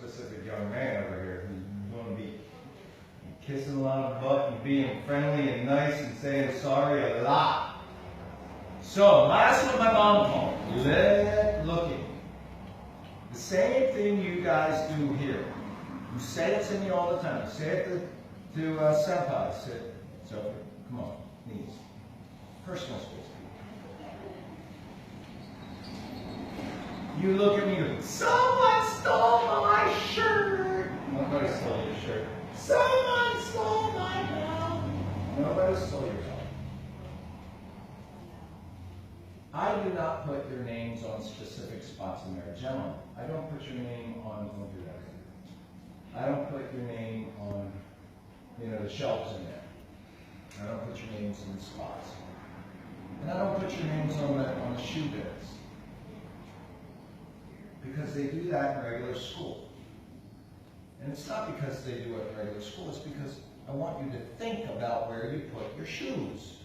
specific young man over here who's going to be kissing a lot of butt and being friendly and nice and saying sorry a lot. So that's what my mom called lead looking. The same thing you guys do here. You say it to me all the time. You say it to senpai. So come on, knees. Personal space. You look at me and go, someone stole my shirt. Nobody stole your shirt. Someone stole my belt. Nobody stole your belt. I do not put your names on specific spots in there. Gentlemen, I don't put your name on, don't do that. I don't put your name on, the shelves in there. I don't put your names in the spots. And I don't put your names on the shoe bins. Because they do that in regular school. And it's not because they do it in regular school, it's because I want you to think about where you put your shoes.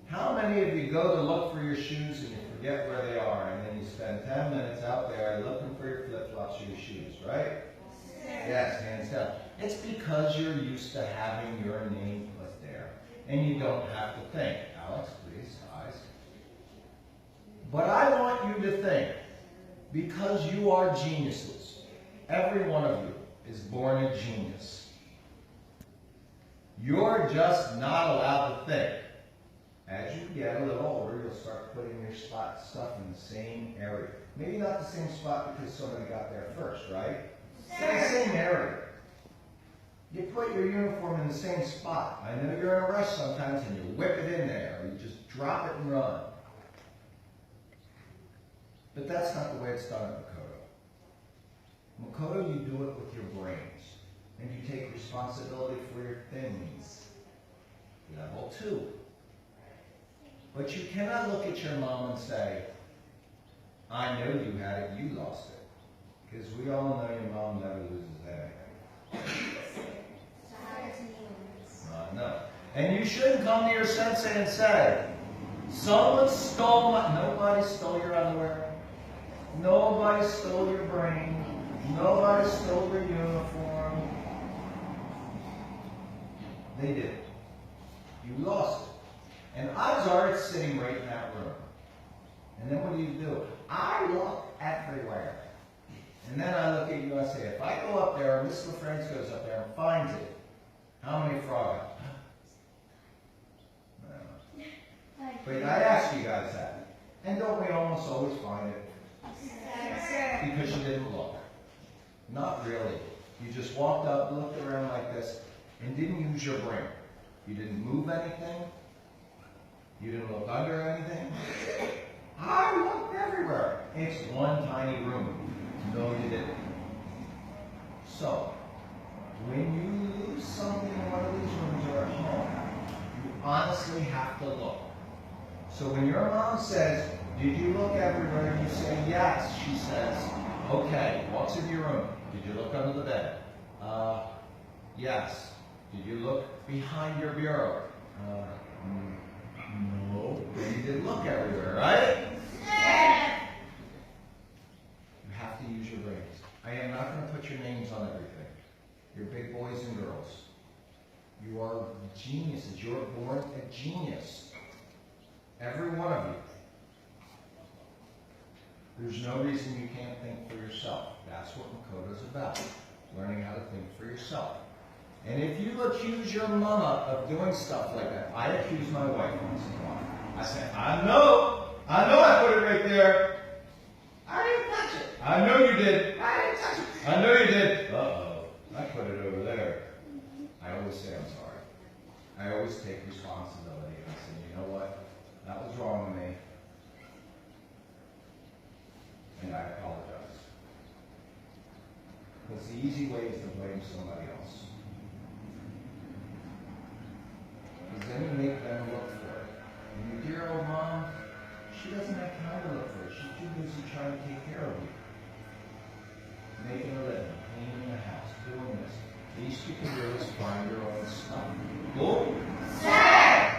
How many of you go to look for your shoes and you forget where they are, and then you spend 10 minutes out there looking for your flip-flops or your shoes, right? Yes, hands down. It's because you're used to having your name put there, and you don't have to think. Alex, please, eyes. But I want you to think, because you are geniuses, every one of you is born a genius. You're just not allowed to think. As you get a little older, you'll start putting your stuff in the same area. Maybe not the same spot because somebody got there first, right? Same area. You put your uniform in the same spot. I know you're in a rush sometimes and you whip it in there, or you just drop it and run. But that's not the way it's done at Makoto. Makoto, you do it with your brains. And you take responsibility for your things. Level 2. But you cannot look at your mom and say, I know you had it, you lost it. Because we all know your mom never loses anything. No. And you shouldn't come to your sensei and say, someone stole nobody stole your underwear. Nobody stole your brain. Nobody stole your uniform. They did. You lost it. And odds are it's sitting right in that room. And then what do? I look everywhere. And then I look at you and I say, if I go up there, and Miss LaFrance goes up there and finds it, how many frog out? But I ask you guys that. And don't we almost always find it? Because you didn't look. Not really. You just walked up, looked around like this, and didn't use your brain. You didn't move anything. You didn't look under anything. I looked everywhere. It's one tiny room. No, you didn't. So, when you lose something in one of these rooms or at home, you honestly have to look. So when your mom says, did you look everywhere? And you say, yes. She says, okay, walks into your room. Did you look under the bed? Yes. Did you look behind your bureau? No. You did look everywhere, right? Yeah. You have to use your brains. I am not going to put your names on everything. You're big boys and girls. You are geniuses. You're born a genius. Every one of you. There's no reason you can't think for yourself. That's what Makoto's about. Learning how to think for yourself. And if you accuse your mama of doing stuff like that, I accuse my wife once in a while. I say, I know I put it right there. I didn't touch it. I know you did. I didn't touch it. I know you did. Uh-oh, I put it over there. I always say I'm sorry. I always take responsibility. And I say, you know what? That was wrong with me. And I apologize. Because the easy way is to blame somebody else. Because then you make them look for it. And your dear old mom, she doesn't have time to look for it. She's too busy trying to take care of you. Making a living.